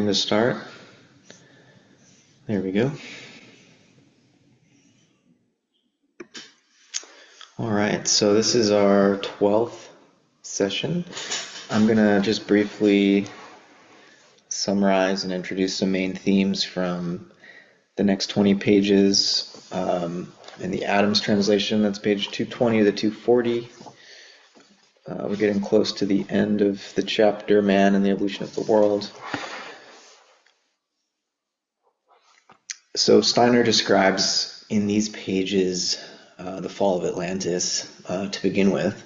to start. There we go. All right, so this is our 12th session. I'm going to just briefly summarize and introduce some main themes from the next 20 pages in the Adams translation. That's page 220 to 240. We're getting close to the end of the chapter, Man and the Evolution of the World. So Steiner describes in these pages the fall of Atlantis to begin with.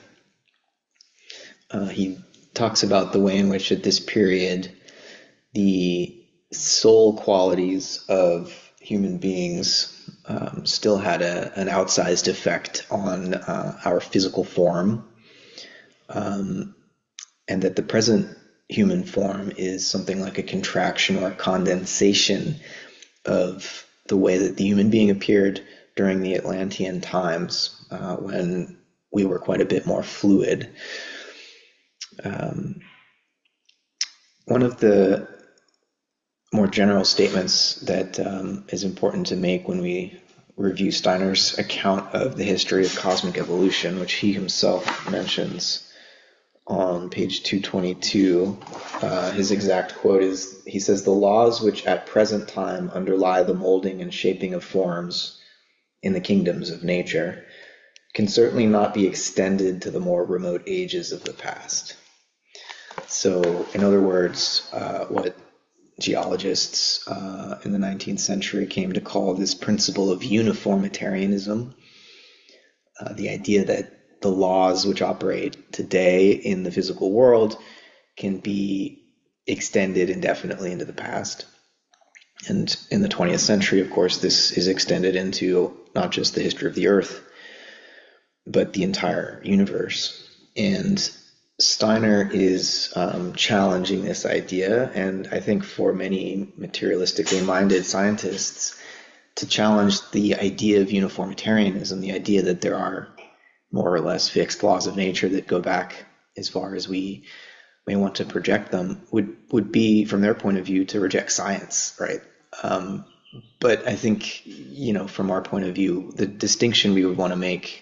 He talks about the way in which at this period the soul qualities of human beings still had an outsized effect on our physical form, and that the present human form is something like a contraction or a condensation of the way that the human being appeared during the Atlantean times, when we were quite a bit more fluid. One of the more general statements that is important to make when we review Steiner's account of the history of cosmic evolution, which he himself mentions on page 222, his exact quote is, he says, "The laws which at present time underlie the molding and shaping of forms in the kingdoms of nature can certainly not be extended to the more remote ages of the past." So, in other words, what geologists in the 19th century came to call this principle of uniformitarianism, the idea that the laws which operate today in the physical world can be extended indefinitely into the past. And in the 20th century, of course, this is extended into not just the history of the Earth, but the entire universe. And Steiner is challenging this idea, and I think for many materialistically minded scientists, to challenge the idea of uniformitarianism, the idea that there are more or less fixed laws of nature that go back as far as we may want to project them, would be, from their point of view, to reject science, right? But I think, from our point of view, the distinction we would want to make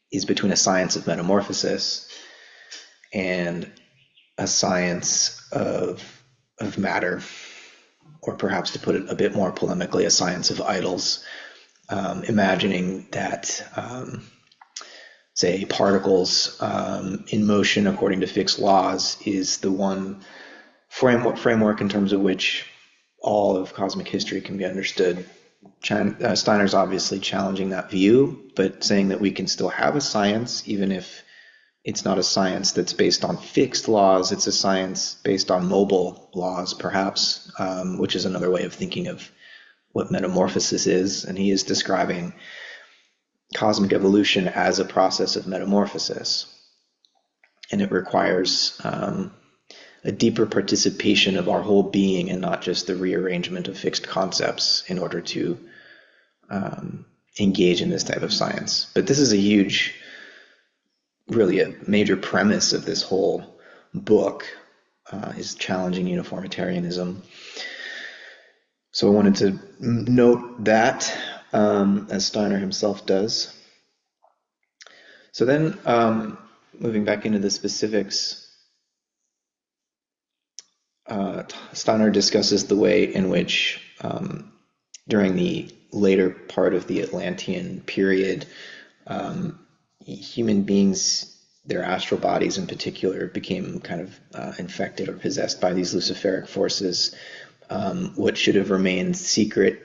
is between a science of metamorphosis and a science of matter, or perhaps, to put it a bit more polemically, a science of idols, imagining that say particles in motion according to fixed laws is the one framework in terms of which all of cosmic history can be understood. Steiner's obviously challenging that view, but saying that we can still have a science, even if it's not a science that's based on fixed laws. It's a science based on mobile laws, perhaps, which is another way of thinking of what metamorphosis is. And he is describing cosmic evolution as a process of metamorphosis, and it requires a deeper participation of our whole being and not just the rearrangement of fixed concepts in order to engage in this type of science. But this is really a major premise of this whole book, is challenging uniformitarianism. So I wanted to note that, as Steiner himself does. So then, moving back into the specifics, Steiner discusses the way in which, during the later part of the Atlantean period, human beings, their astral bodies in particular, became kind of infected or possessed by these Luciferic forces. What should have remained secret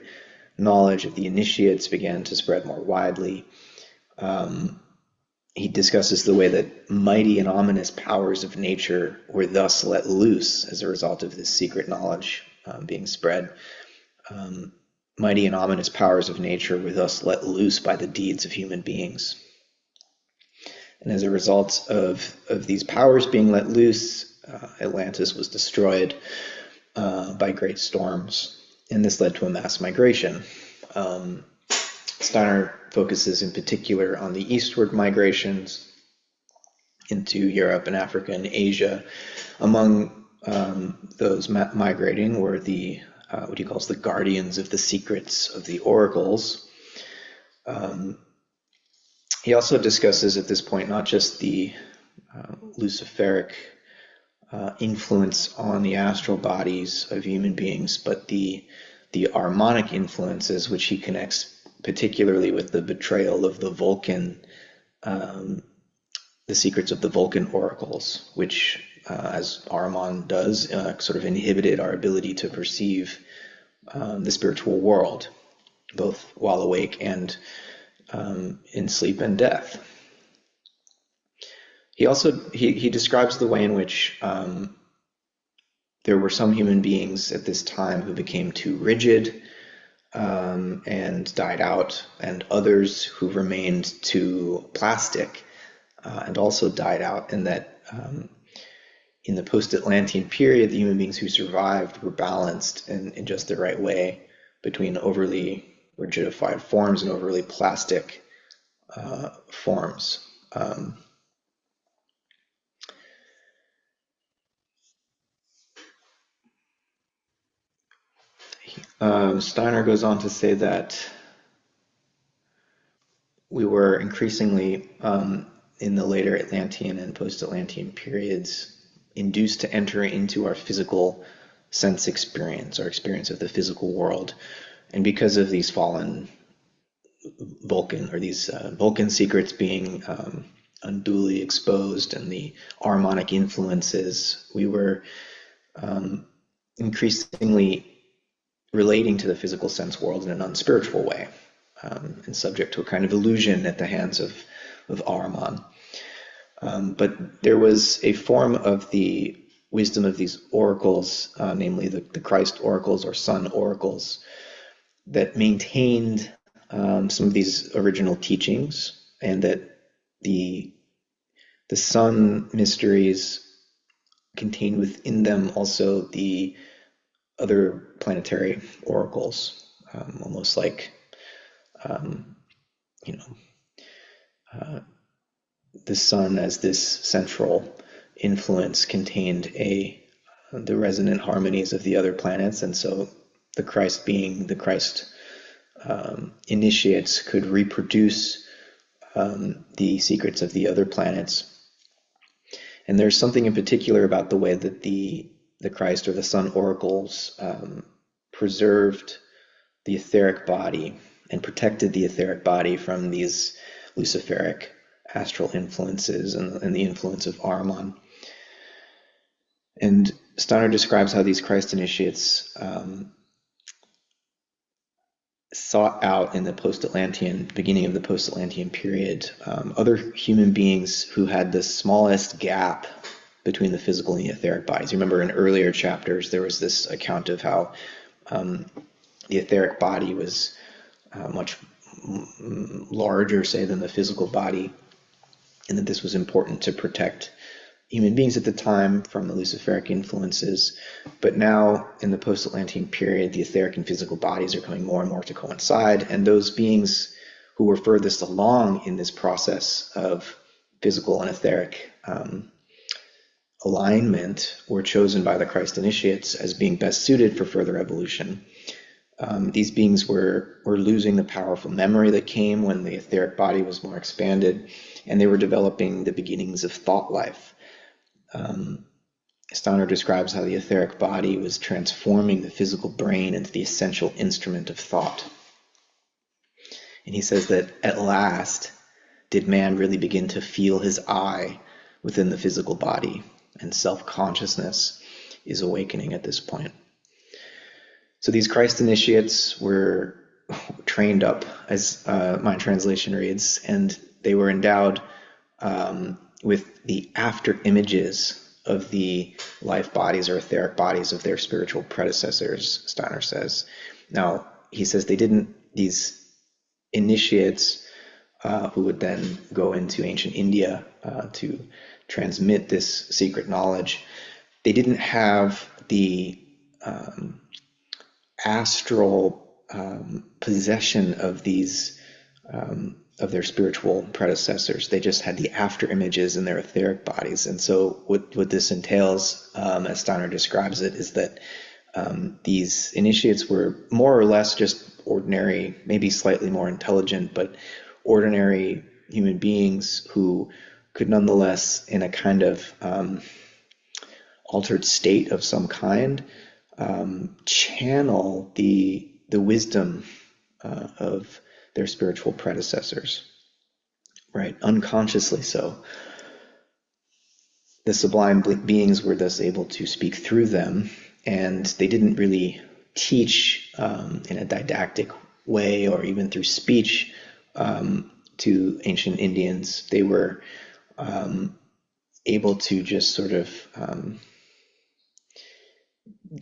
knowledge of the initiates began to spread more widely. He discusses the way that mighty and ominous powers of nature were thus let loose as a result of this secret knowledge being spread. Mighty and ominous powers of nature were thus let loose by the deeds of human beings. And as a result of these powers being let loose, Atlantis was destroyed by great storms, and this led to a mass migration. Steiner focuses in particular on the eastward migrations into Europe and Africa and Asia, among those migrating were the what he calls the guardians of the secrets of the oracles. He also discusses at this point not just the Luciferic influence on the astral bodies of human beings, but the harmonic influences, which he connects particularly with the betrayal of the Vulcan, the secrets of the Vulcan oracles, which, as Ahriman does, sort of inhibited our ability to perceive the spiritual world, both while awake and in sleep and death. He also he describes the way in which there were some human beings at this time who became too rigid and died out, and others who remained too plastic and also died out, and that in the post-Atlantean period, the human beings who survived were balanced in just the right way between overly rigidified forms and overly plastic forms. Steiner goes on to say that we were increasingly, in the later Atlantean and post-Atlantean periods, induced to enter into our physical sense experience, our experience of the physical world. And because of these fallen Vulcan, or these Vulcan secrets being unduly exposed, and the harmonic influences, we were increasingly relating to the physical sense world in an unspiritual way, and subject to a kind of illusion at the hands of Ahriman. But there was a form of the wisdom of these oracles, namely the Christ oracles or Sun oracles, that maintained some of these original teachings, and that the Sun mysteries contained within them also the other planetary oracles, almost like the Sun as this central influence contained the resonant harmonies of the other planets, and so the Christ being the Christ initiates could reproduce the secrets of the other planets. And there's something in particular about the way that the Christ or the Sun oracles preserved the etheric body and protected the etheric body from these Luciferic astral influences and the influence of Ahriman. And Steiner describes how these Christ initiates sought out in the beginning of the post-Atlantean period, other human beings who had the smallest gap between the physical and the etheric bodies. You remember in earlier chapters there was this account of how the etheric body was much larger, say, than the physical body, and that this was important to protect human beings at the time from the Luciferic influences. But now, in the post-Atlantean period, the etheric and physical bodies are coming more and more to coincide, and those beings who were furthest along in this process of physical and etheric alignment were chosen by the Christ initiates as being best suited for further evolution. These beings were losing the powerful memory that came when the etheric body was more expanded, and they were developing the beginnings of thought life. Steiner describes how the etheric body was transforming the physical brain into the essential instrument of thought. And he says that at last did man really begin to feel his I within the physical body, and self-consciousness is awakening at this point. So these Christ initiates were trained up, as my translation reads, and they were endowed with the after images of the life bodies or etheric bodies of their spiritual predecessors, Steiner says. Now, he says these initiates who would then go into ancient India to transmit this secret knowledge, they didn't have the astral possession of these of their spiritual predecessors. They just had the after images in their etheric bodies. And so what this entails, as Steiner describes it, is that these initiates were more or less just ordinary, maybe slightly more intelligent, but ordinary human beings who could nonetheless, in a kind of altered state of some kind, channel the wisdom of their spiritual predecessors, right? Unconsciously so. The sublime beings were thus able to speak through them, and they didn't really teach in a didactic way or even through speech to ancient Indians. They were able to just sort of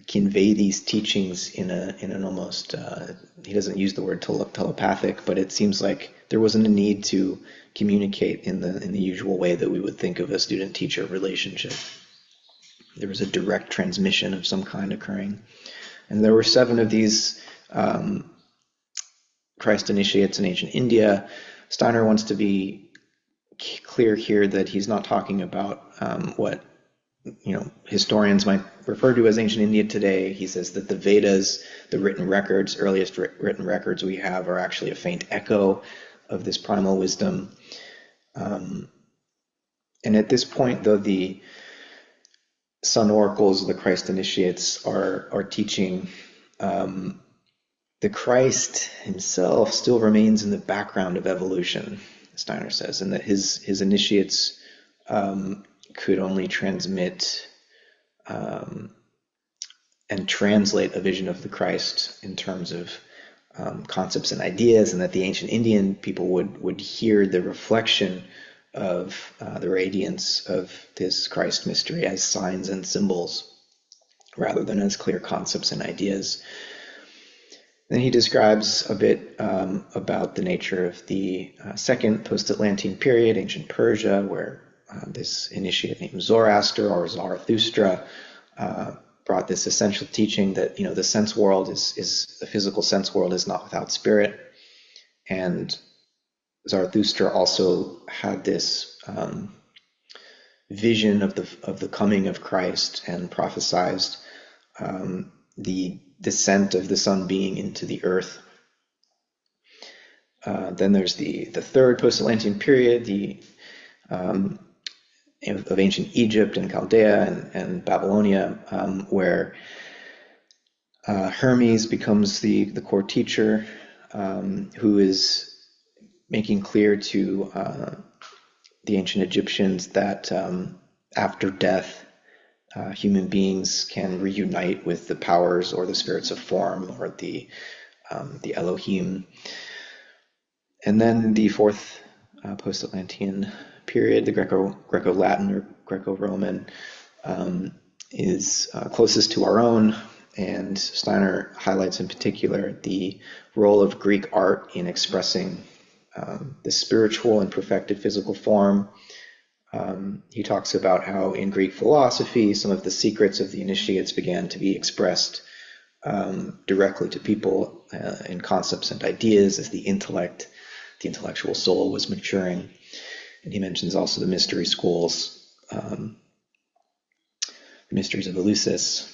convey these teachings in an almost he doesn't use the word telepathic, but it seems like there wasn't a need to communicate in the usual way that we would think of a student-teacher relationship. There was a direct transmission of some kind occurring, and there were 7 of these Christ initiates in ancient India. Steiner wants to be clear here that he's not talking about what historians might refer to as ancient India today. He says that the Vedas, the written records, earliest written records we have, are actually a faint echo of this primal wisdom. And at this point, though, the sun oracles, the Christ initiates, are teaching, the Christ himself still remains in the background of evolution, Steiner says, and that his initiates could only transmit and translate a vision of the Christ in terms of concepts and ideas, and that the ancient Indian people would hear the reflection of the radiance of this Christ mystery as signs and symbols rather than as clear concepts and ideas. Then he describes a bit about the nature of the second post-Atlantean period, ancient Persia, where this initiate named Zoroaster or Zarathustra brought this essential teaching that the sense world is the physical sense world is not without spirit, and Zarathustra also had this vision of the coming of Christ and prophesized the descent of the sun being into the earth. Then there's the third post-Atlantean period, of ancient Egypt and Chaldea and Babylonia, where Hermes becomes the core teacher, who is making clear to the ancient Egyptians that after death, human beings can reunite with the powers or the spirits of form or the Elohim. And then the fourth post-Atlantean period, the Greco-Latin or Greco-Roman, is closest to our own, and Steiner highlights in particular the role of Greek art in expressing the spiritual and perfected physical form. He talks about how in Greek philosophy, some of the secrets of the initiates began to be expressed directly to people in concepts and ideas as the intellectual soul was maturing. And he mentions also the mystery schools, the mysteries of Eleusis,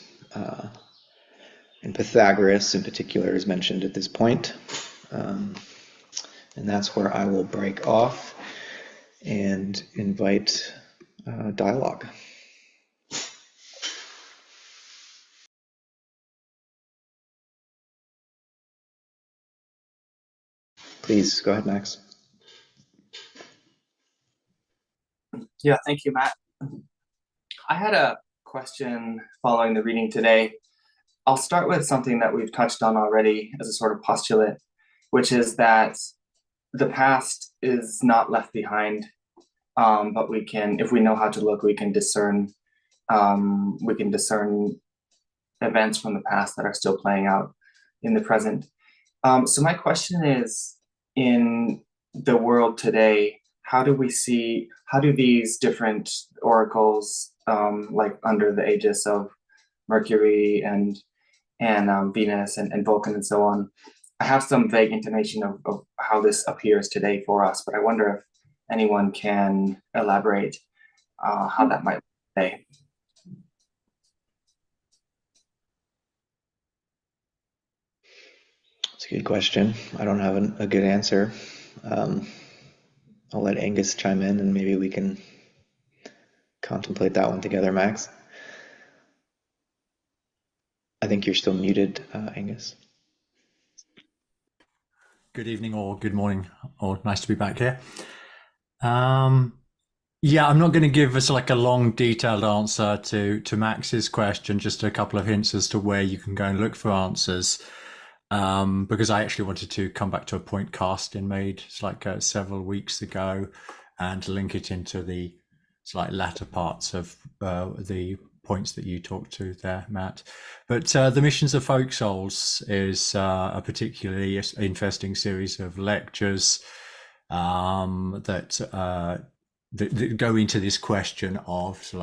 and Pythagoras in particular is mentioned at this point. And that's where I will break off and invite dialogue. Please go ahead, Max. Yeah, thank you, Matt. I had a question following the reading today. I'll start with something that we've touched on already as a sort of postulate, which is that the past is not left behind, but we can, if we know how to look, we can discern events from the past that are still playing out in the present. So my question is, in the world today, how do these different oracles, like under the aegis of Mercury and Venus and Vulcan and so on, I have some vague intimation of how this appears today for us, but I wonder if anyone can elaborate how that might play. It's a good question. I don't have a good answer. Um, I'll let Angus chime in and maybe we can contemplate that one together, Max. I think you're still muted, Angus. Good evening or good morning, or nice to be back here. Yeah, I'm not going to give us like a long, detailed answer to Max's question. Just a couple of hints as to where you can go and look for answers. Because I actually wanted to come back to a point Carsten made several weeks ago, and link it into the latter parts of the points that you talked to there, Matt. But the Missions of Folk Souls is a particularly interesting series of lectures that go into this question of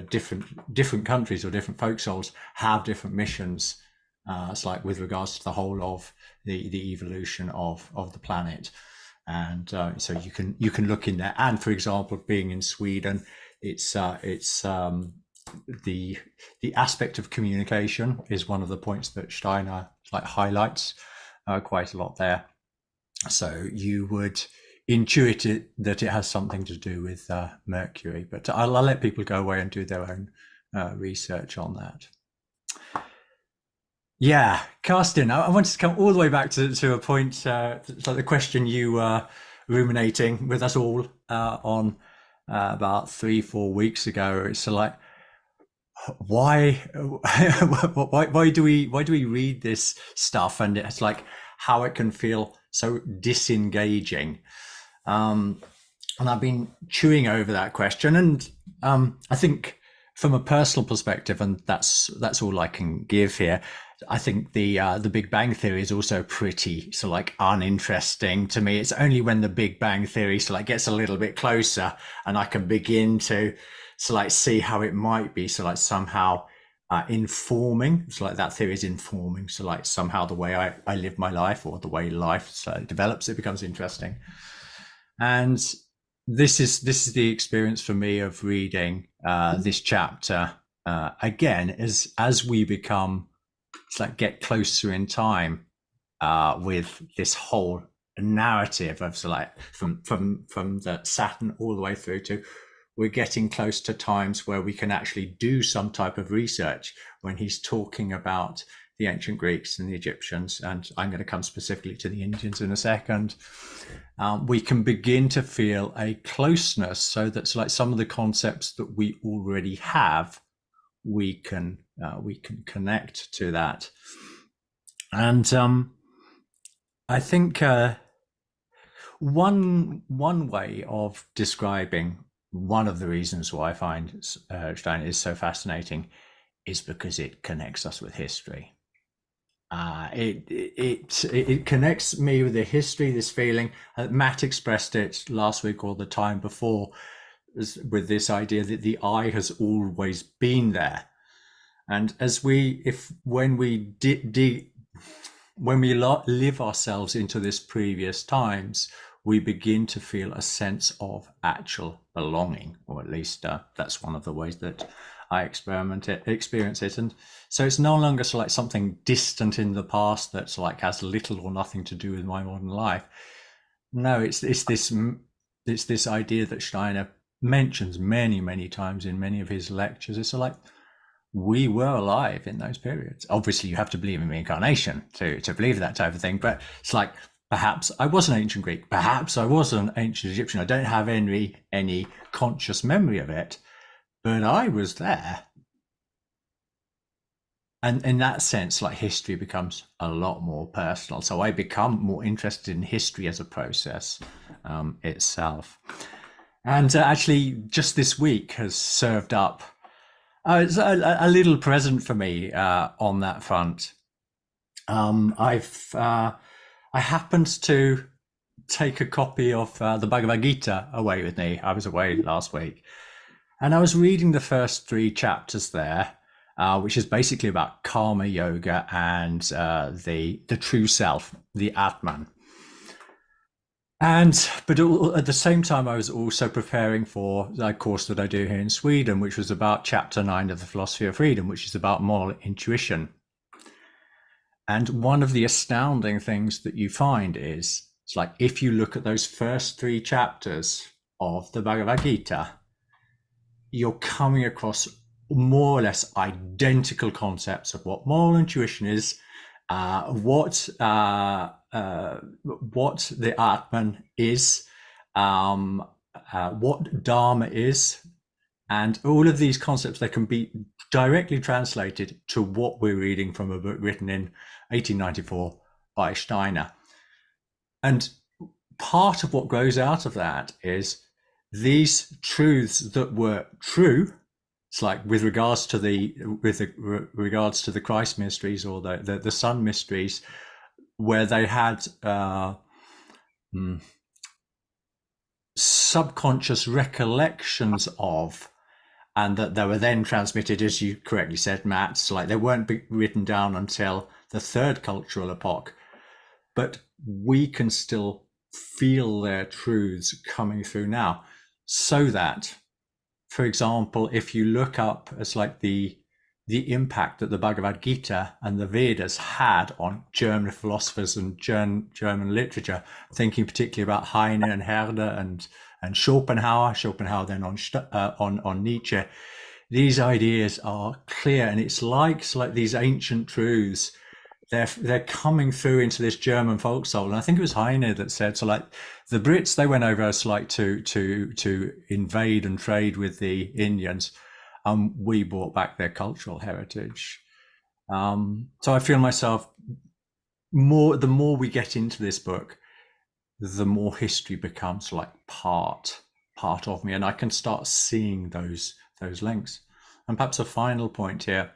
different countries or different folk souls have different missions. With regards to the whole of the evolution of the planet, and so you can look in there. And for example, being in Sweden, it's the aspect of communication is one of the points that Steiner highlights quite a lot there. So you would intuit it that it has something to do with Mercury, but I'll let people go away and do their own research on that. Yeah, Carsten, I wanted to come all the way back to a point, the question you were ruminating with us all on about 3-4 weeks ago. It's why do we read this stuff, and it's how it can feel so disengaging. And I've been chewing over that question, and I think from a personal perspective, and that's all I can give here, I think the Big Bang Theory is also pretty uninteresting to me. It's only when the Big Bang Theory gets a little bit closer and I can begin to see how it might be somehow informing. That theory is informing. Somehow the way I live my life, or the way life develops, it becomes interesting. And this is the experience for me of reading this chapter again, as we become get closer in time with this whole narrative of from the Saturn all the way through to we're getting close to times where we can actually do some type of research. When he's talking about the ancient Greeks and the Egyptians, and I'm going to come specifically to the Indians in a second, we can begin to feel a closeness, so that some of the concepts that we already have, we can connect to that. And I think one way of describing one of the reasons why I find Steiner is so fascinating is because it connects us with history. It connects me with the history, this feeling. Matt expressed it last week or the time before, with this idea that the I has always been there. And when we live ourselves into this previous times, we begin to feel a sense of actual belonging, or at least that's one of the ways that I experience it. And so it's no longer something distant in the past that has little or nothing to do with my modern life. No, it's this idea that Steiner mentions many times in many of his lectures. It's we were alive in those periods. Obviously, you have to believe in reincarnation to believe that type of thing. But it's perhaps I was an ancient Greek. Perhaps I was an ancient Egyptian. I don't have any conscious memory of it, but I was there. And in that sense, history becomes a lot more personal. So I become more interested in history as a process itself. And actually, just this week has served up it's a little present for me on that front. I happened to take a copy of the Bhagavad Gita away with me. I was away last week, and I was reading the first 3 chapters there, which is basically about karma yoga and the true self, the Atman. But at the same time, I was also preparing for a course that I do here in Sweden, which was about chapter 9 of the Philosophy of Freedom, which is about moral intuition. And one of the astounding things that you find is, it's like if you look at those first 3 chapters of the Bhagavad Gita, you're coming across more or less identical concepts of what moral intuition is, what the Atman is, what Dharma is, and all of these concepts, they can be directly translated to what we're reading from a book written in 1894 by Steiner. And part of what grows out of that is these truths that were true. It's like with regards to the Christ mysteries or the Sun mysteries, where they had subconscious recollections of, and that they were then transmitted, as you correctly said, Matt. So like they weren't written down until the 3rd cultural epoch, but we can still feel their truths coming through now. So that, for example, if you look up as like the impact that the Bhagavad Gita and the Vedas had on German philosophers and German literature, thinking particularly about Heine and Herder and Schopenhauer then on Nietzsche, these ideas are clear, and it's like these ancient truths. They're coming through into this German folk soul, and I think it was Heine that said, so like the Brits, they went over as like to invade and trade with the Indians, and we brought back their cultural heritage. So I feel myself the more we get into this book, the more history becomes like part of me, and I can start seeing those links. And perhaps a final point here.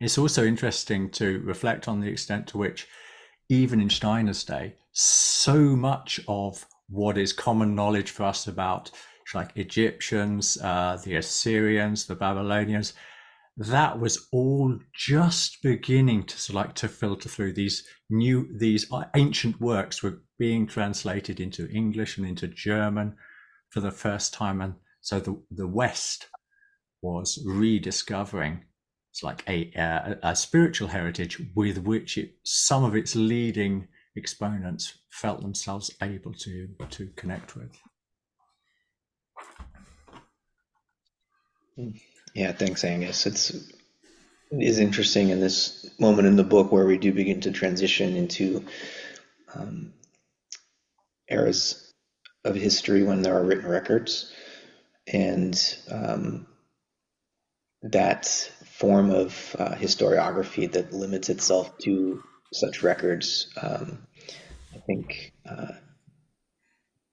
It's also interesting to reflect on the extent to which, even in Steiner's day, so much of what is common knowledge for us about like Egyptians, the Assyrians, the Babylonians, that was all just beginning to filter through. These ancient works were being translated into English and into German for the first time, and so the West was rediscovering it's like a spiritual heritage with which some of its leading exponents felt themselves able to connect with. Yeah, thanks, Angus. It is interesting in this moment in the book where we do begin to transition into eras of history when there are written records, and that form of historiography that limits itself to such records, I think,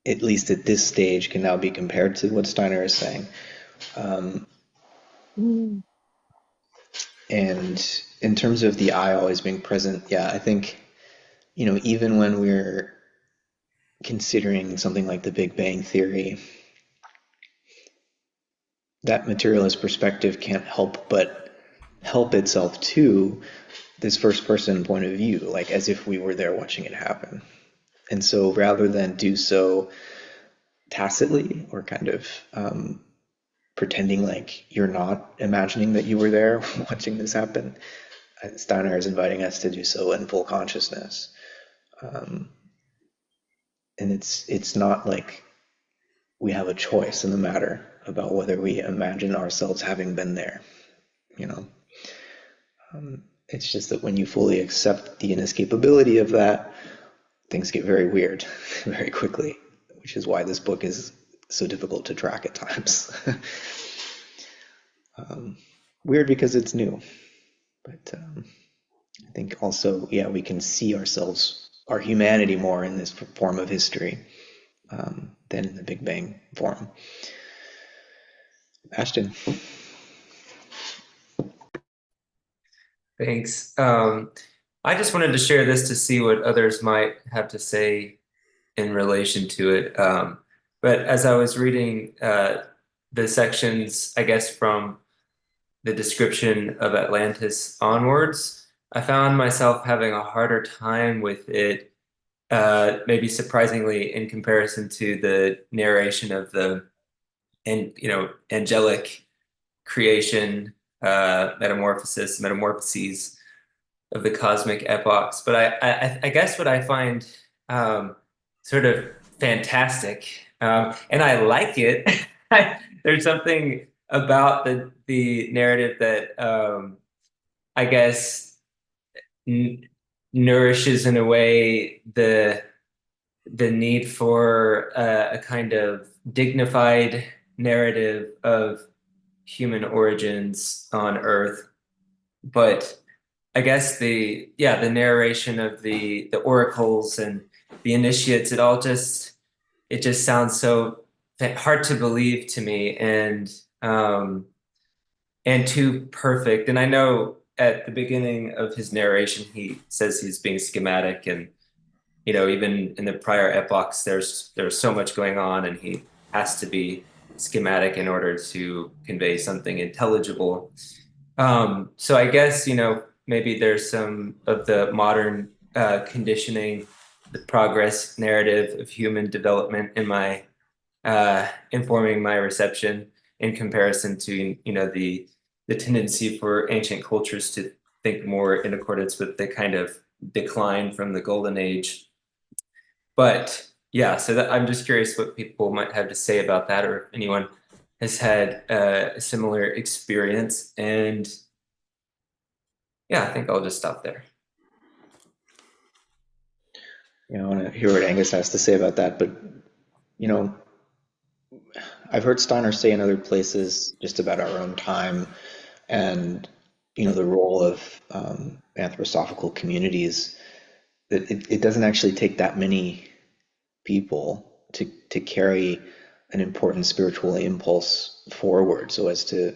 at least at this stage, can now be compared to what Steiner is saying. And in terms of the I always being present, yeah, I think, even when we're considering something like the Big Bang Theory, that materialist perspective can't help but help itself to this first person point of view, like as if we were there watching it happen. And so rather than do so tacitly or kind of pretending like you're not imagining that you were there watching this happen, Steiner is inviting us to do so in full consciousness. And it's not like we have a choice in the matter about whether we imagine ourselves having been there. It's just that when you fully accept the inescapability of that, things get very weird very quickly, which is why this book is so difficult to track at times. Weird because it's new, but I think also, yeah, we can see ourselves, our humanity, more in this form of history than in the Big Bang form. Ashton. Thanks. I just wanted to share this to see what others might have to say in relation to it. But as I was reading the sections, I guess, from the description of Atlantis onwards, I found myself having a harder time with it, maybe surprisingly, in comparison to the narration of the angelic creation, metamorphoses of the cosmic epochs. But I guess what I find sort of fantastic, and I like it. There's something about the narrative that I guess nourishes in a way the need for a kind of dignified narrative of human origins on Earth. But I guess the narration of the oracles and the initiates, it just sounds so hard to believe to me, and too perfect. And I know at the beginning of his narration he says he's being schematic, and even in the prior epochs there's so much going on, and he has to be schematic in order to convey something intelligible. So I guess, maybe there's some of the modern conditioning, the progress narrative of human development in my informing my reception, in comparison to, the tendency for ancient cultures to think more in accordance with the kind of decline from the Golden Age. But yeah, so I'm just curious what people might have to say about that, or if anyone has had a similar experience. And yeah, I think I'll just stop there. I want to hear what Angus has to say about that, but I've heard Steiner say in other places just about our own time and the role of anthroposophical communities, that it doesn't actually take that many people to carry an important spiritual impulse forward so as to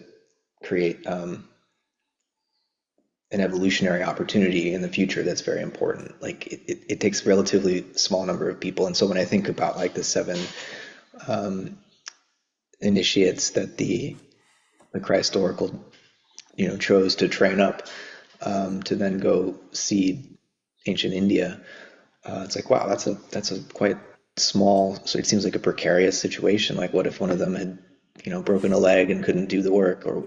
create an evolutionary opportunity in the future that's very important. Like it takes a relatively small number of people. And so when I think about like the 7 initiates that the Christ Oracle chose to train up to then go seed ancient India, it's like, wow, that's a quite small, so it seems like a precarious situation. Like, what if one of them had broken a leg and couldn't do the work, or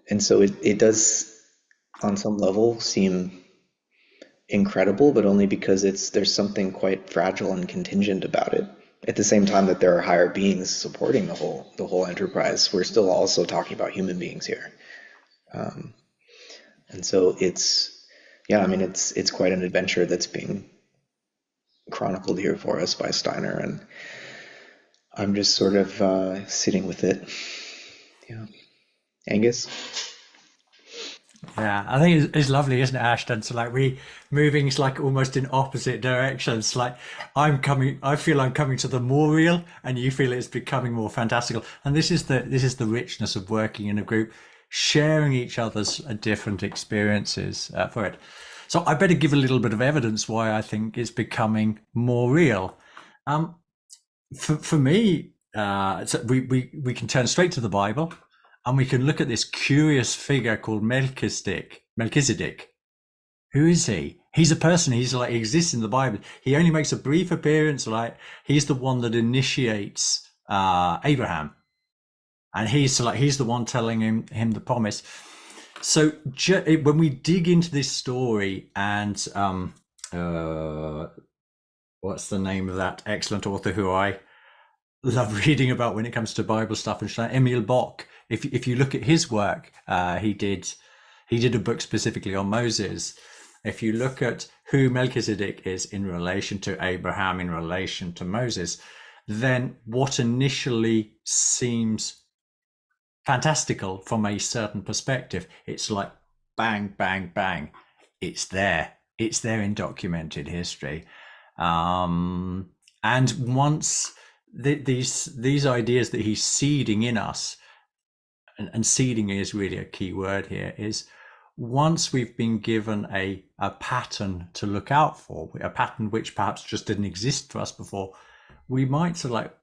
and so it does on some level seem incredible, but only because there's something quite fragile and contingent about it. At the same time that there are higher beings supporting the whole enterprise, we're still also talking about human beings here. And so it's quite an adventure that's being chronicled here for us by Steiner, and I'm just sort of sitting with it. Yeah. Angus? Yeah, I think it's lovely, isn't it, Ashton? So like we moving like almost in opposite directions. Like I feel I'm coming to the more real, and you feel it's becoming more fantastical. And this is the richness of working in a group, sharing each other's different experiences for it. So I better give a little bit of evidence why I think it's becoming more real. For me, so we can turn straight to the Bible, and we can look at this curious figure called Melchizedek. Who is he? He's a person. He exists in the Bible. He only makes a brief appearance. Like, he's the one that initiates Abraham, and he's the one telling him the promise. So when we dig into this story, and what's the name of that excellent author who I love reading about when it comes to Bible stuff, and Emil Bock. If you look at his work, he did a book specifically on Moses. If you look at who Melchizedek is in relation to Abraham, in relation to Moses, then what initially seems fantastical from a certain perspective, it's like bang, bang, bang. It's there in documented history. And once these ideas that he's seeding in us, and seeding is really a key word here, is once we've been given a pattern to look out for, a pattern which perhaps just didn't exist for us before, we might sort of like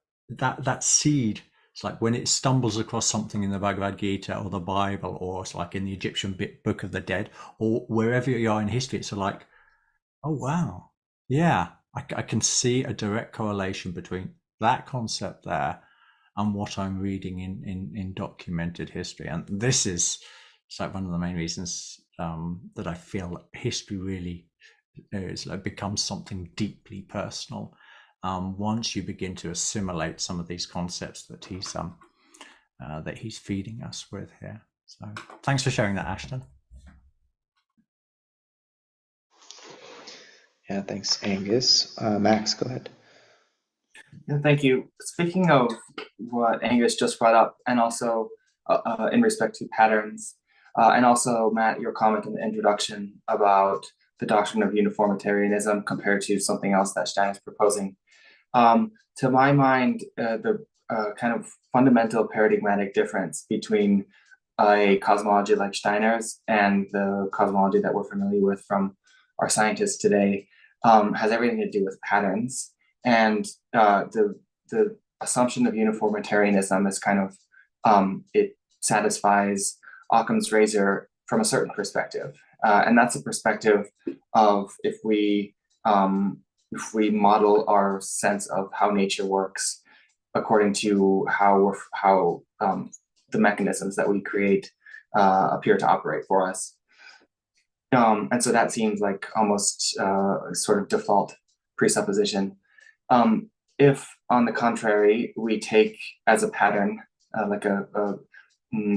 that seed It's like when it stumbles across something in the Bhagavad Gita or the Bible, or it's like in the Egyptian Book of the Dead, or wherever you are in history, it's like, oh wow, yeah, I can see a direct correlation between that concept there and what I'm reading in documented history. And this is like one of the main reasons that I feel history really is like becomes something deeply personal once you begin to assimilate some of these concepts that he's feeding us with here. So thanks for sharing that, Ashton. Yeah, thanks, Angus. Max, go ahead. Yeah, thank you. Speaking of what Angus just brought up, and also in respect to patterns, and also, Matt, your comment in the introduction about the doctrine of uniformitarianism compared to something else that Stein is proposing. To my mind, the kind of fundamental paradigmatic difference between a cosmology like Steiner's and the cosmology that we're familiar with from our scientists today has everything to do with patterns. And the assumption of uniformitarianism is kind of it satisfies Occam's razor from a certain perspective, and that's a perspective of if we model our sense of how nature works according to how the mechanisms that we create appear to operate for us. And so that seems like almost sort of default presupposition. If, on the contrary, we take as a pattern, like a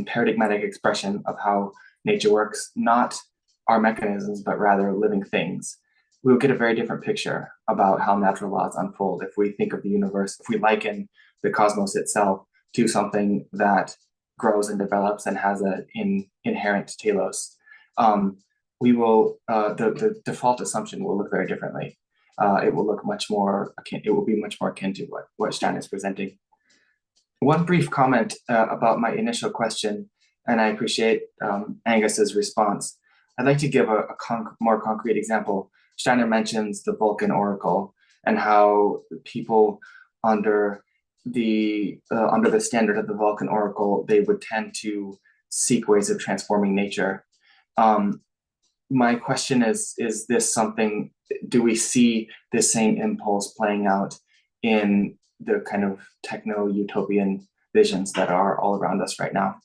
paradigmatic expression of how nature works, not our mechanisms, but rather living things, we'll get a very different picture about how natural laws unfold. If we think of the universe, if we liken the cosmos itself to something that grows and develops and has an inherent telos, we will the default assumption will look very differently. It will look much more akin, it will be much more akin to what Stein is presenting. One brief comment about my initial question, and I appreciate Angus's response. I'd like to give a more concrete example. Steiner mentions the Vulcan oracle and how people under the standard of the Vulcan oracle, they would tend to seek ways of transforming nature. My question is this something, do we see this same impulse playing out in the kind of techno-utopian visions that are all around us right now?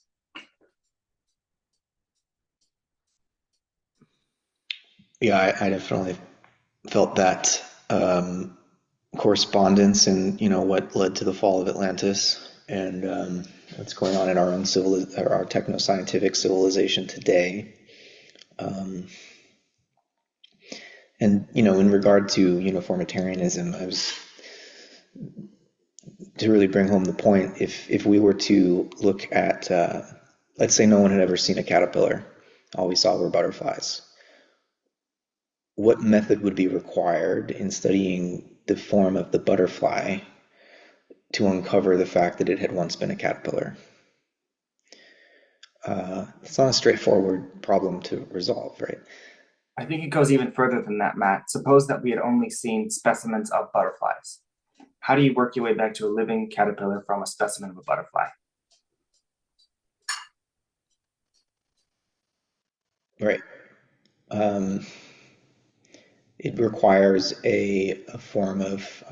Yeah, I definitely felt that correspondence and what led to the fall of Atlantis and what's going on in our own our techno-scientific civilization today. And in regard to uniformitarianism, I was to really bring home the point. If we were to look at, let's say, no one had ever seen a caterpillar, all we saw were butterflies. What method would be required in studying the form of the butterfly to uncover the fact that it had once been a caterpillar? It's not a straightforward problem to resolve, right? I think it goes even further than that, Matt. Suppose that we had only seen specimens of butterflies. How do you work your way back to a living caterpillar from a specimen of a butterfly? Right. It requires a form of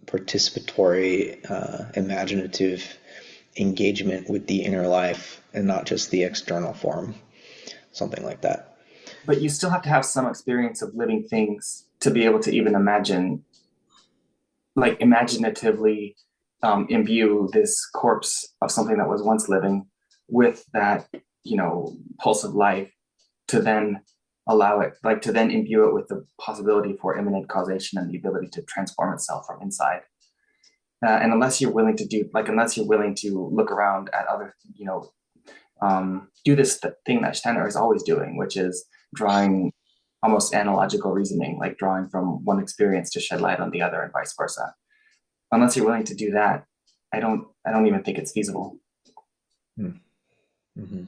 participatory, imaginative engagement with the inner life and not just the external form, something like that. But you still have to have some experience of living things to be able to even imagine, like imaginatively imbue this corpse of something that was once living with that, pulse of life, to then allow it, like to then imbue it with the possibility for imminent causation and the ability to transform itself from inside. And unless you're willing to look around at other, do this thing that Steiner is always doing, which is drawing almost analogical reasoning, like drawing from one experience to shed light on the other and vice versa. Unless you're willing to do that, I don't even think it's feasible. Mm-hmm.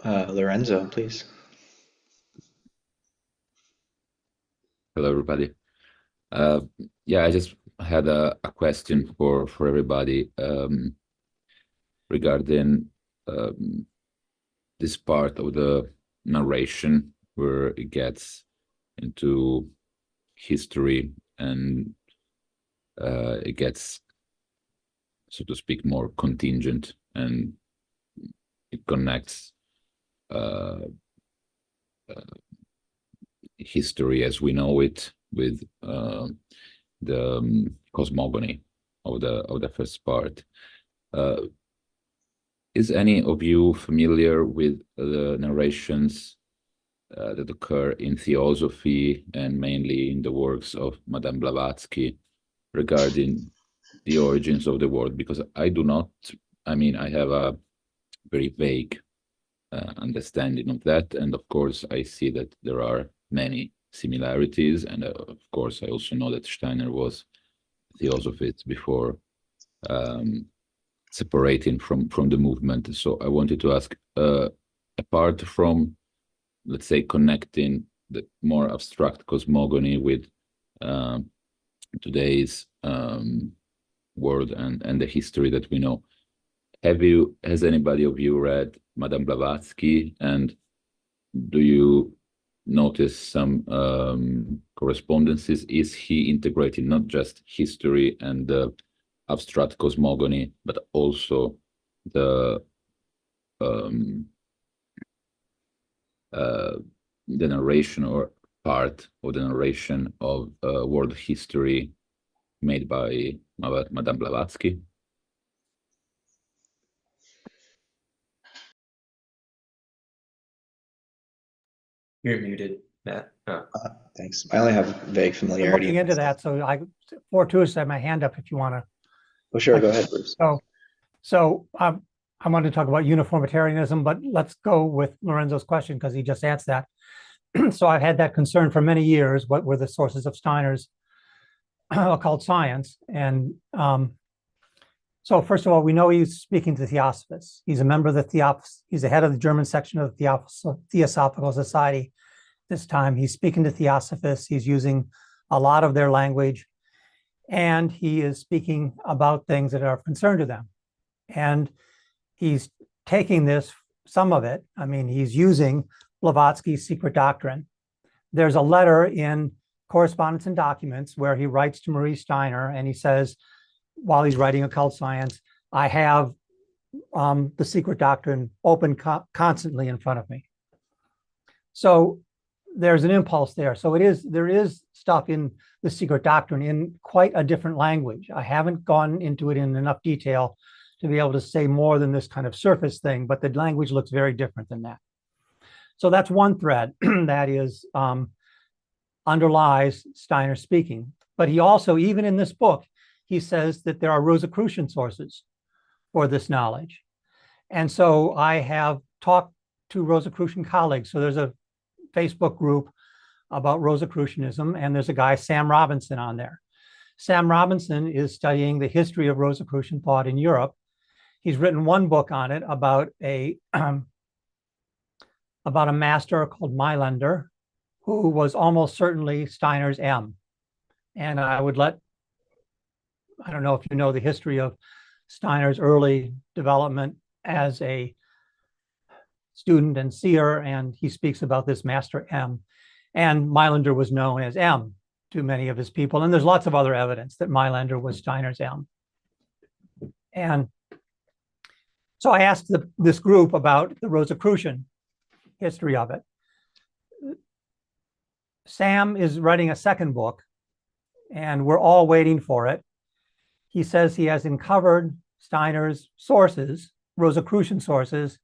Lorenzo, please. Hello, everybody. Yeah, I just had a question for everybody regarding this part of the narration where it gets into history and it gets, so to speak, more contingent, and it connects history as we know it with the cosmogony of the first part. Is any of you familiar with the narrations that occur in theosophy and mainly in the works of Madame Blavatsky regarding the origins of the world? Because I do not, I mean, I have a very vague understanding of that, and of course I see that there are many similarities, and of course I also know that Steiner was a theosophist before separating from the movement. So I wanted to ask, apart from, let's say, connecting the more abstract cosmogony with today's world and the history that we know, has anybody of you read Madame Blavatsky, and do you notice some correspondences? Is he integrating not just history and the abstract cosmogony, but also the narration or part of the narration of world history made by Madame Blavatsky? You're muted, Matt. Oh. Thanks. I only have vague I'm familiarity. looking into that, so I fortuitous have my hand up if you want to. Oh, sure. Go ahead, Bruce. So I wanted to talk about uniformitarianism, but let's go with Lorenzo's question because he just asked that. So I've had that concern for many years. What were the sources of Steiner's occult science? And so first of all, we know he's speaking to Theosophists. He's a member of the he's the head of the German section of the Theosophical Society. This time he's speaking to Theosophists. He's using a lot of their language, and he is speaking about things that are of concern to them. And he's taking this, some of it, I mean, he's using Blavatsky's secret doctrine. There's a letter in Correspondence and Documents where he writes to Marie Steiner, and he says, while he's writing Occult Science, I have the secret doctrine open constantly in front of me. So there's an impulse there. So there is stuff in the secret doctrine in quite a different language. I haven't gone into it in enough detail to be able to say more than this kind of surface thing, but the language looks very different than that. So that's one thread that is underlies Steiner speaking. But he also, even in this book, he says that there are Rosicrucian sources for this knowledge. And so I have talked to Rosicrucian colleagues. So there's a Facebook group about Rosicrucianism, and there's a guy, Sam Robinson, on there. Sam Robinson is studying the history of Rosicrucian thought in Europe. He's written one book on it about a master called Mailander, who was almost certainly Steiner's M. And I don't know if you know the history of Steiner's early development as a student and seer, and he speaks about this master M. And Mailander was known as M to many of his people. And there's lots of other evidence that Mailander was Steiner's M. And so I asked this group about the Rosicrucian history of it. Sam is writing a second book, and we're all waiting for it. He says he has uncovered Steiner's sources, Rosicrucian sources,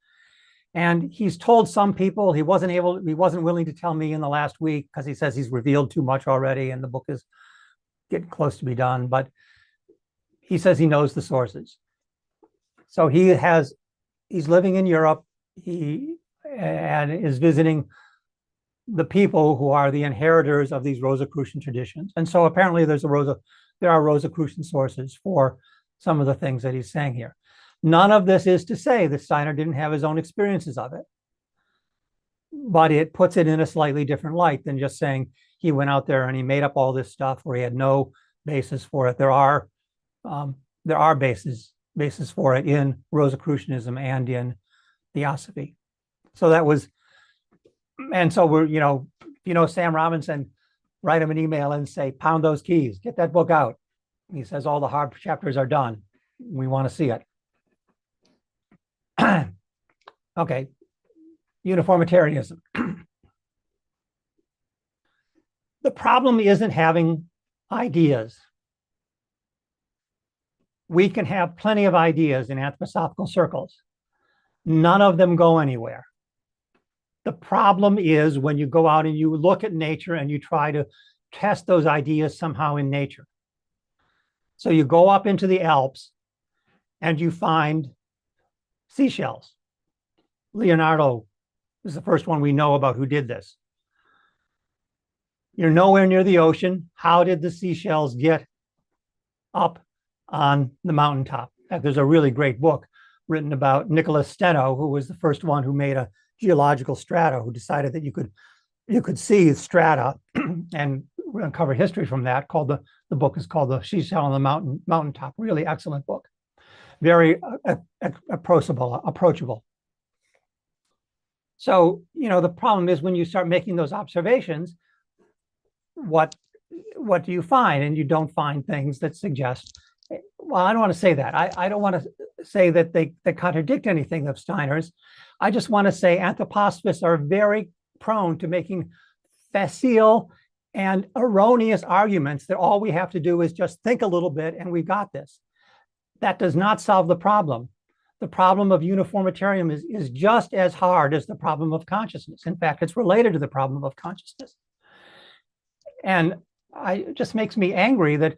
and he's told some people. He wasn't willing to tell me in the last week because he says he's revealed too much already and the book is getting close to be done, but he says he knows the sources. So he's living in Europe. He is visiting the people who are the inheritors of these Rosicrucian traditions. And so apparently there are Rosicrucian sources for some of the things that he's saying here. None of this is to say that Steiner didn't have his own experiences of it, but it puts it in a slightly different light than just saying he went out there and he made up all this stuff where he had no basis for it. There are basis for it in Rosicrucianism and in Theosophy. So that was, and so we're, Sam Robinson, write him an email and say, pound those keys, get that book out. He says all the hard chapters are done. We want to see it. Okay, uniformitarianism. The problem isn't having ideas. We can have plenty of ideas in anthroposophical circles. None of them go anywhere. The problem is when you go out and you look at nature and you try to test those ideas somehow in nature. So you go up into the Alps and you find seashells. Leonardo is the first one we know about who did this. You're nowhere near the ocean. How did the seashells get up on the mountaintop? In fact, there's a really great book written about Nicholas Steno, who was the first one who made a geological strata, who decided that you could see strata and uncover history from that. The book is called The Seashell on the Mountaintop. Really excellent book. Very approachable. So, the problem is when you start making those observations, what do you find? And you don't find things that suggest, well, I don't want to say that. I don't want to say that they contradict anything of Steiner's. I just want to say anthroposophists are very prone to making facile and erroneous arguments that all we have to do is just think a little bit and we've got this. That does not solve the problem. The problem of uniformitarianism is just as hard as the problem of consciousness. In fact, it's related to the problem of consciousness. And it just makes me angry that,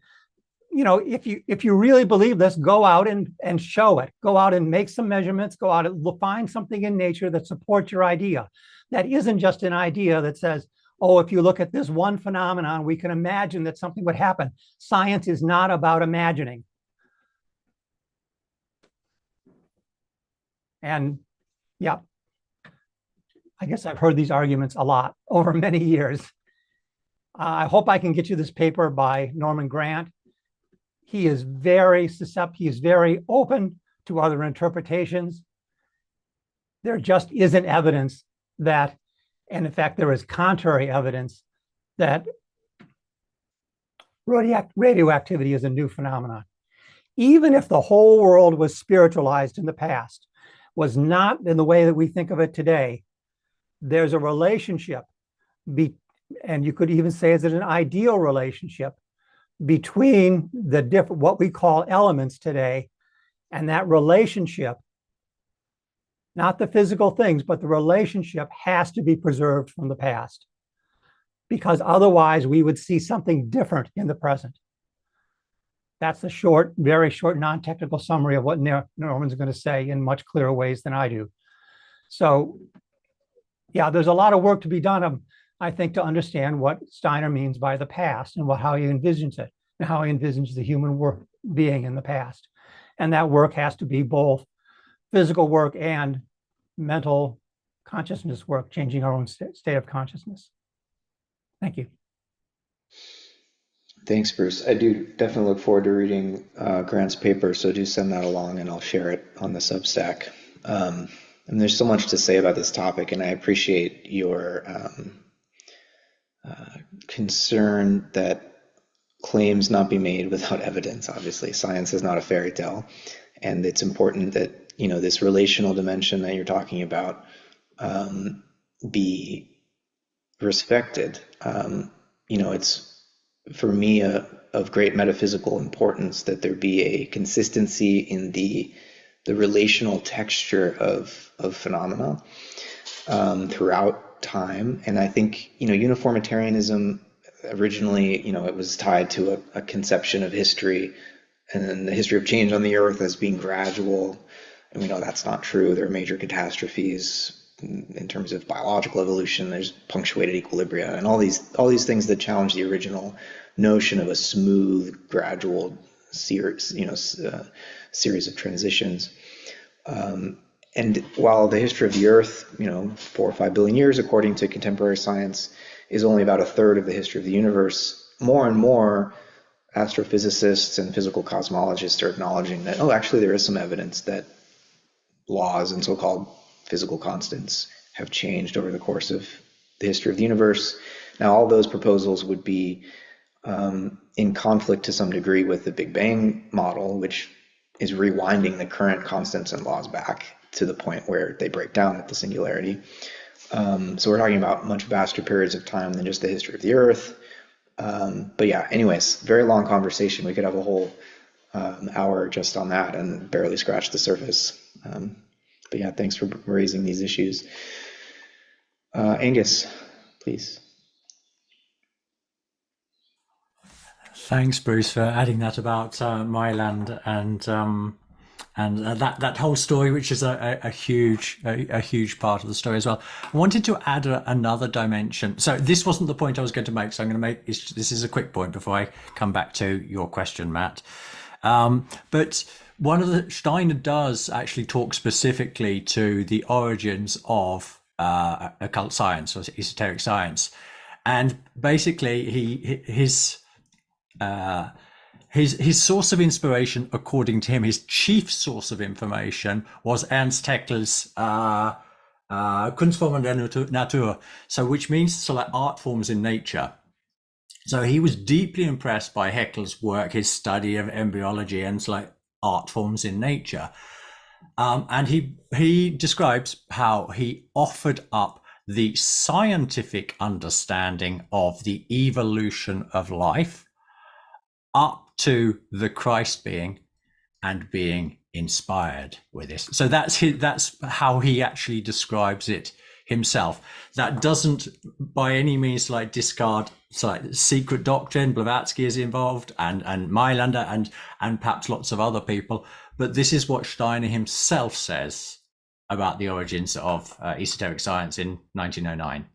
if you really believe this, go out and show it. Go out and make some measurements. Go out and find something in nature that supports your idea. That isn't just an idea that says, oh, if you look at this one phenomenon, we can imagine that something would happen. Science is not about imagining. And yeah, I guess I've heard these arguments a lot over many years. I hope I can get you this paper by Norman Grant. He is very he is very open to other interpretations. There just isn't evidence that, and in fact, there is contrary evidence that radioactivity is a new phenomenon. Even if the whole world was spiritualized in the past, was not in the way that we think of it today, there's a relationship, and you could even say is it an ideal relationship between the different, what we call elements today, and that relationship, not the physical things, but the relationship has to be preserved from the past, because otherwise we would see something different in the present. That's a very short, non-technical summary of what Norman's going to say in much clearer ways than I do. So, yeah, there's a lot of work to be done, I think, to understand what Steiner means by the past and how he envisions it and how he envisions the human being in the past. And that work has to be both physical work and mental consciousness work, changing our own state of consciousness. Thank you. Thanks, Bruce. I do definitely look forward to reading Grant's paper, so do send that along and I'll share it on the Substack. And there's so much to say about this topic, and I appreciate your concern that claims not be made without evidence. Obviously, science is not a fairy tale, and it's important that this relational dimension that you're talking about be respected. It's for me of great metaphysical importance that there be a consistency in the relational texture of phenomena throughout time. And I think uniformitarianism originally, it was tied to a conception of history and the history of change on the earth as being gradual, and we know that's not true. There are major catastrophes in terms of biological evolution. There's punctuated equilibria and all these things that challenge the original notion of a smooth, gradual series of transitions. And while the history of the Earth, 4 or 5 billion years, according to contemporary science, is only about a third of the history of the universe, more and more astrophysicists and physical cosmologists are acknowledging that, oh, actually there is some evidence that laws and so-called physical constants have changed over the course of the history of the universe. Now, all those proposals would be in conflict to some degree with the Big Bang model, which is rewinding the current constants and laws back to the point where they break down at the singularity. So we're talking about much vaster periods of time than just the history of the Earth. But yeah, anyways, very long conversation. We could have a whole hour just on that and barely scratch the surface. But yeah, thanks for raising these issues. Angus, please. Thanks, Bruce, for adding that about Myland and that whole story, which is a huge part of the story as well. I wanted to add another dimension. So this wasn't the point I was going to make. So I'm going to make this is a quick point before I come back to your question, Matt. But one of the Steiner does actually talk specifically to the origins of occult science or esoteric science, and basically his source of inspiration, according to him, his chief source of information was Ernst Haeckel's Kunstformen der Natur, so which means so like art forms in nature. So he was deeply impressed by Haeckel's work, his study of embryology and like art forms in nature. And he describes how he offered up the scientific understanding of the evolution of life up to the Christ being and being inspired with this. So that's how he actually describes it himself. That doesn't by any means like discard like secret doctrine. Blavatsky is involved and Mailander and perhaps lots of other people. But this is what Steiner himself says about the origins of esoteric science in 1909.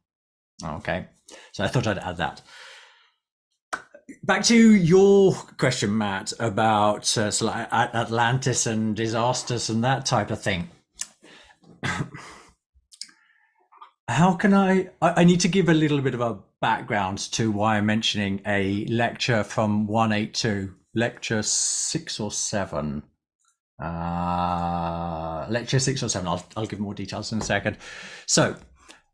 Okay, so I thought I'd add that. Back to your question, Matt, about so like Atlantis and disasters and that type of thing. How can I need to give a little bit of a background to why I'm mentioning a lecture from 182, lecture 6 or 7. Lecture 6 or 7. I'll give more details in a second. So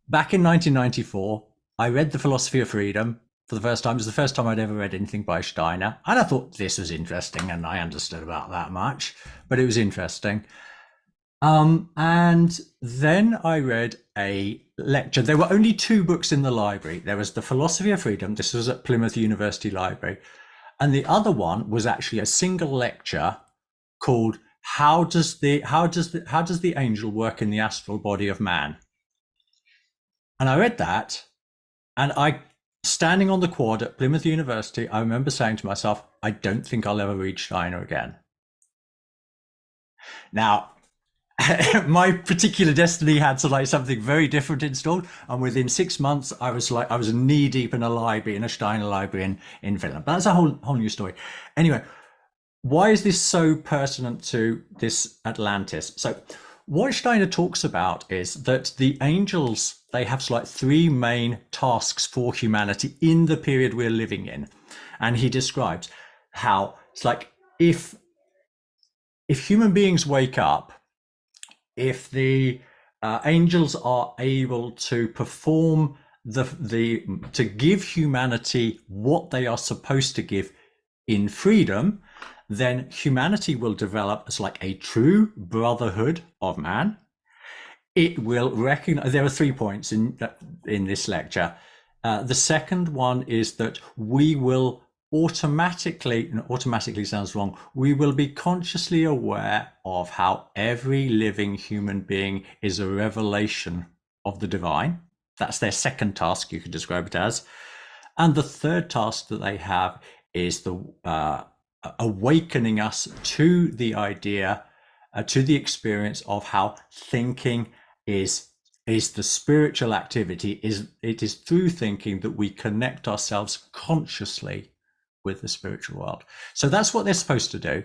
back in 1994, I read The Philosophy of Freedom for the first time. It was the first time I'd ever read anything by Steiner. And I thought this was interesting, and I understood about that much, but it was interesting. And then I read a lecture. There were only 2 books in the library. There was The Philosophy of Freedom. This was at Plymouth University Library. And the other one was actually a single lecture called How does the angel work in the astral body of man? And I read that, and standing on the quad at Plymouth University, I remember saying to myself, I don't think I'll ever read Steiner again. Now, my particular destiny had something very different installed, and within 6 months, I was knee deep in a library, in a Steiner library in Finland. But that's a whole new story. Anyway, why is this so pertinent to this Atlantis? So what Steiner talks about is that the angels, they have 3 main tasks for humanity in the period we're living in. And he describes how it's like if human beings wake up, if the angels are able to perform to give humanity what they are supposed to give in freedom, then humanity will develop as like a true brotherhood of man. It will recognize, there are 3 points in this lecture. The second one is that we will automatically sounds wrong, we will be consciously aware of how every living human being is a revelation of the divine. That's their second task, you could describe it as. And the third task that they have is the awakening us to the idea, to the experience of how thinking is the spiritual activity. It is through thinking that we connect ourselves consciously with the spiritual world. So that's what they're supposed to do.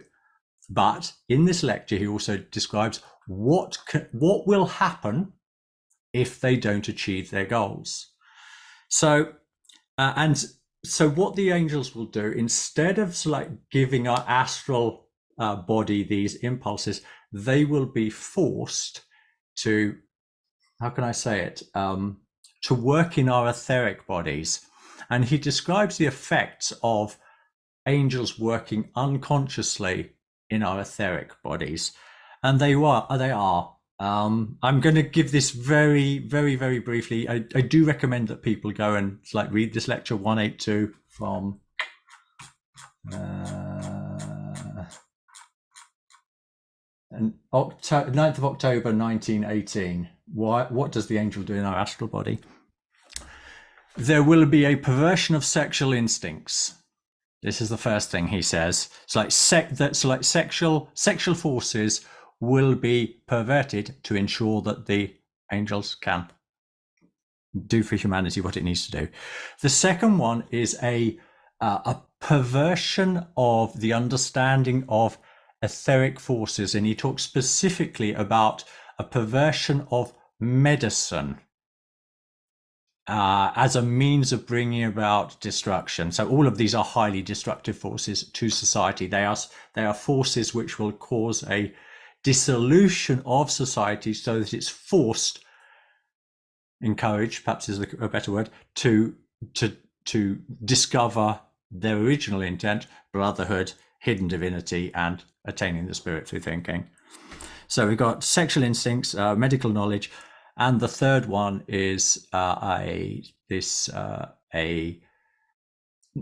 But in this lecture, he also describes what will happen if they don't achieve their goals. So, and So what the angels will do, instead of like giving our astral body these impulses, they will be forced to, how can I say it, to work in our etheric bodies. And he describes the effects of angels working unconsciously in our etheric bodies. And they are. I'm going to give this very, very, very briefly. I do recommend that people go and like read this lecture 182 from 9th of October 1918. What does the angel do in our astral body? There will be a perversion of sexual instincts. This is the first thing he says. It's like sexual forces will be perverted to ensure that the angels can do for humanity what it needs to do. The second one is a perversion of the understanding of etheric forces, and he talks specifically about a perversion of medicine as a means of bringing about destruction. So all of these are highly destructive forces to society. They are forces which will cause a dissolution of society so that it's forced, encouraged, perhaps is a better word, to discover their original intent, brotherhood, hidden divinity, and attaining the spirit through thinking. So we've got sexual instincts, medical knowledge, and the third one is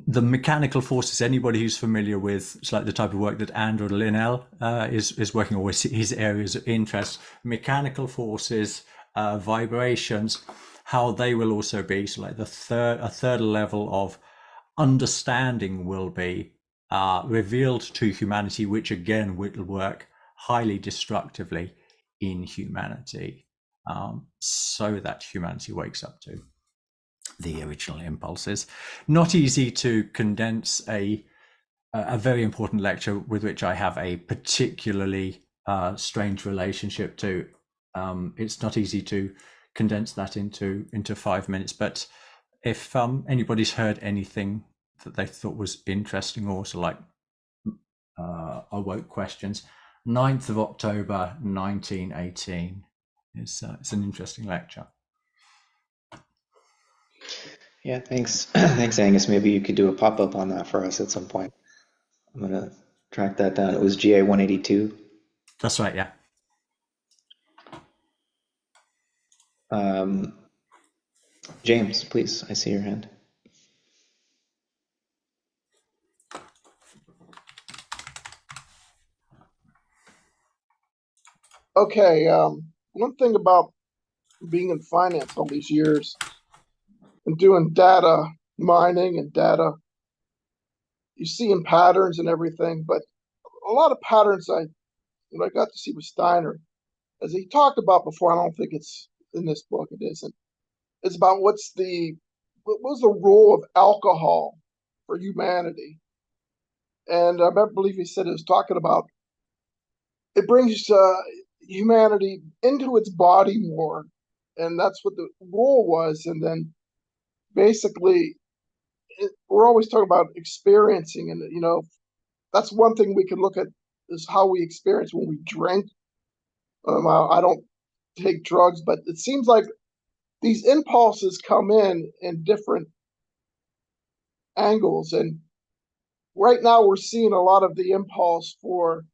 the mechanical forces. Anybody who's familiar with it's like the type of work that Andrew Linnell is working on, with his areas of interest, mechanical forces, vibrations, how they will also be so like a third level of understanding will be revealed to humanity, which again will work highly destructively in humanity, so that humanity wakes up to the original impulses. Not easy to condense a very important lecture with which I have a particularly strange relationship to. It's not easy to condense that into 5 minutes, but if anybody's heard anything that they thought was interesting or so like awoke questions, 9th of October 1918 is it's an interesting lecture. Yeah, thanks. Thanks, Angus. Maybe you could do a pop-up on that for us at some point. I'm going to track that down. It was GA 182. That's right, yeah. James, please, I see your hand. Okay, one thing about being in finance all these years and doing data mining and data, you see in patterns and everything, but a lot of patterns what I got to see with Steiner, as he talked about before, I don't think it's in this book, it isn't. It's about what was the role of alcohol for humanity. And I believe he said it was talking about it brings humanity into its body more, and that's what the role was. And then basically, we're always talking about experiencing, and that's one thing we can look at is how we experience when we drink. I don't take drugs, but it seems like these impulses come in different angles, and right now we're seeing a lot of the impulse for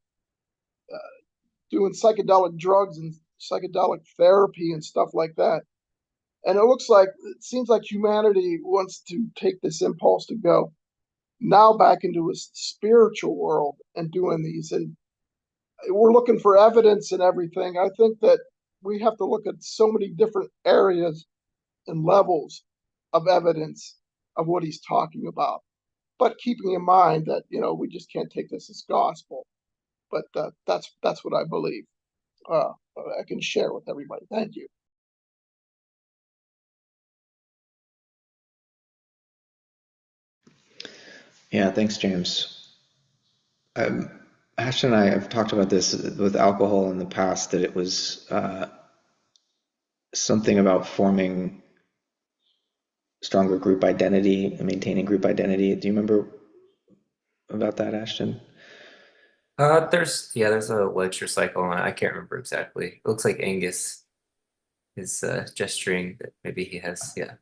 doing psychedelic drugs and psychedelic therapy and stuff like that. And it seems like humanity wants to take this impulse to go now back into a spiritual world and doing these. And we're looking for evidence and everything. I think that we have to look at so many different areas and levels of evidence of what he's talking about, but keeping in mind that, we just can't take this as gospel. But that's what I believe. I can share with everybody. Thank you. Yeah, thanks, James. Ashton and I have talked about this with alcohol in the past, that it was something about forming stronger group identity and maintaining group identity. Do you remember about that, Ashton? There's a lecture cycle on it. I can't remember exactly. It looks like Angus is gesturing that maybe he has, yeah.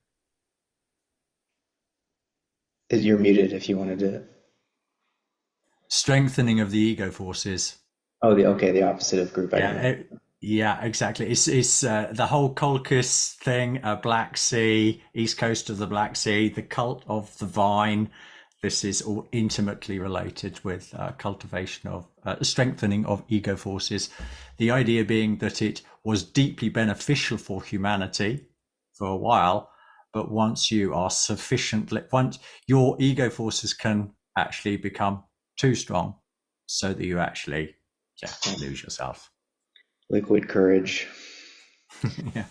You're muted if you wanted to. Strengthening of the ego forces. Oh, the opposite of group identity. Yeah, exactly. It's the whole Colchis thing, Black Sea, east coast of the Black Sea, the cult of the vine. This is all intimately related with cultivation of strengthening of ego forces. The idea being that it was deeply beneficial for humanity for a while, but once you are once your ego forces can actually become too strong, so that you actually lose yourself. Liquid courage. Yeah.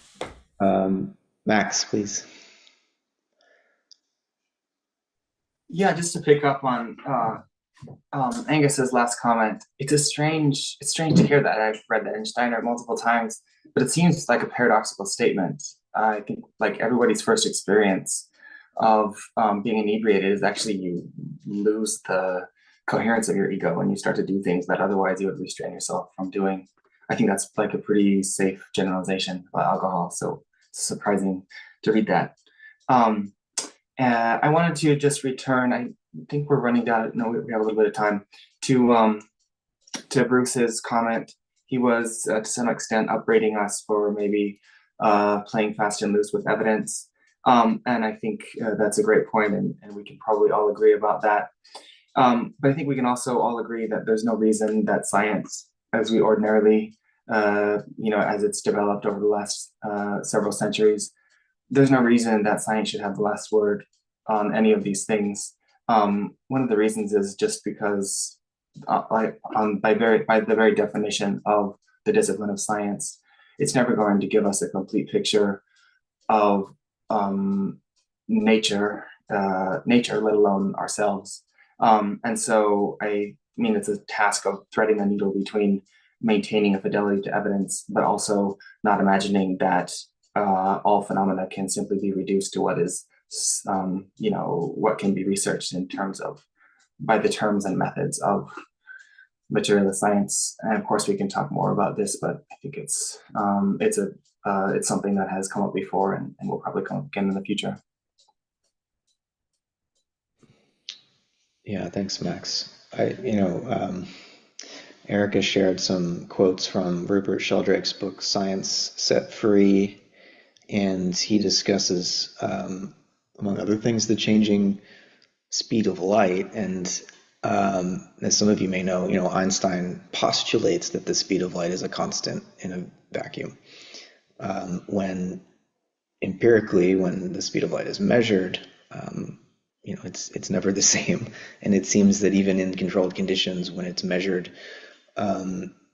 Max, please. Yeah, just to pick up on Angus's last comment, it's strange to hear that. I've read that in Steiner multiple times, but it seems like a paradoxical statement. I think like everybody's first experience of being inebriated is actually you lose the coherence of your ego when you start to do things that otherwise you would restrain yourself from doing. I think that's like a pretty safe generalization about alcohol, so it's surprising to read that. I wanted to just return, I think we're running down, no, we have a little bit of time, to Bruce's comment. He was, to some extent, upbraiding us for maybe playing fast and loose with evidence. And I think that's a great point, and we can probably all agree about that. But I think we can also all agree that there's no reason that science, as we ordinarily, as it's developed over the last several centuries, there's no reason that science should have the last word on any of these things. One of the reasons is just because, by the very definition of the discipline of science, it's never going to give us a complete picture of nature, let alone ourselves. And so, I mean, it's a task of threading the needle between maintaining a fidelity to evidence, but also not imagining that all phenomena can simply be reduced to what is, what can be researched in terms of, by the terms and methods of materialist science. And of course, we can talk more about this, but I think it's something that has come up before and will probably come up again in the future. Yeah, thanks, Max. Erica shared some quotes from Rupert Sheldrake's book, Science Set Free, and he discusses, among other things, the changing speed of light. And as some of you may know, Einstein postulates that the speed of light is a constant in a vacuum. When empirically, when the speed of light is measured, it's never the same. And it seems that even in controlled conditions, when it's measured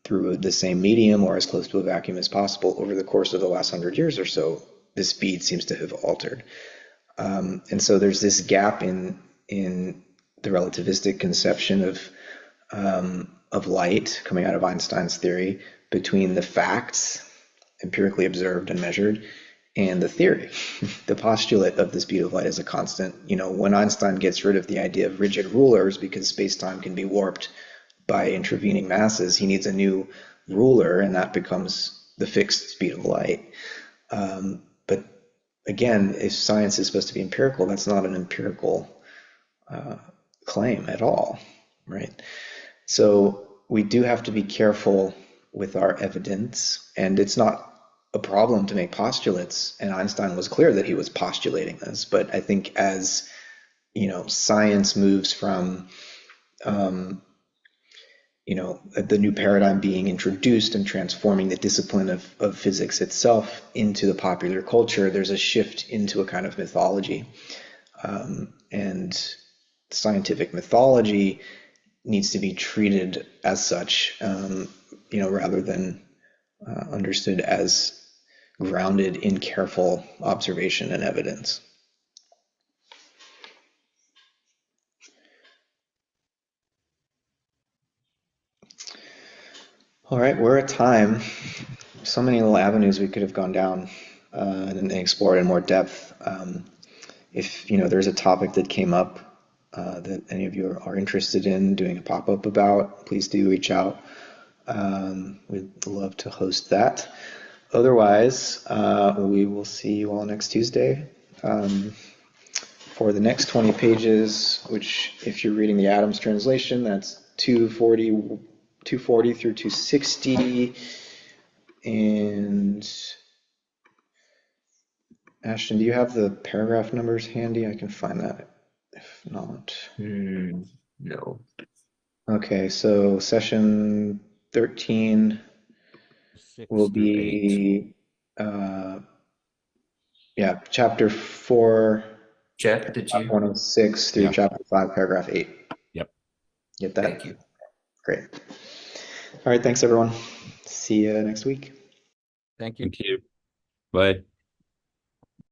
through the same medium or as close to a vacuum as possible, over the course of the last 100 years or so, the speed seems to have altered. And so there's this gap in the relativistic conception of light coming out of Einstein's theory between the facts, empirically observed and measured, and the theory, the postulate of the speed of light as a constant. When Einstein gets rid of the idea of rigid rulers because space-time can be warped by intervening masses, he needs a new ruler, and that becomes the fixed speed of light. But again, if science is supposed to be empirical, that's not an empirical claim at all, right? So we do have to be careful with our evidence, and it's not a problem to make postulates, and Einstein was clear that he was postulating this. But I think as science moves from the new paradigm being introduced and transforming the discipline of physics itself into the popular culture, there's a shift into a kind of mythology, and scientific mythology needs to be treated as such, rather than understood as grounded in careful observation and evidence. All right, we're at time. So many little avenues we could have gone down and explored in more depth. if there's a topic that came up that any of you are interested in doing a pop-up about, please do reach out. We'd love to host that. Otherwise, we will see you all next Tuesday for the next 20 pages, which if you're reading the Adams translation, that's 240 through 260. And Ashton, do you have the paragraph numbers handy? I can find that if not. No. Okay, so session 13 will be chapter 4, Jeff, did you? 106 through chapter 5, paragraph 8. Yep. Get that? Thank you. Great. All right, thanks everyone. See you next week. Thank you. Thank you. Bye.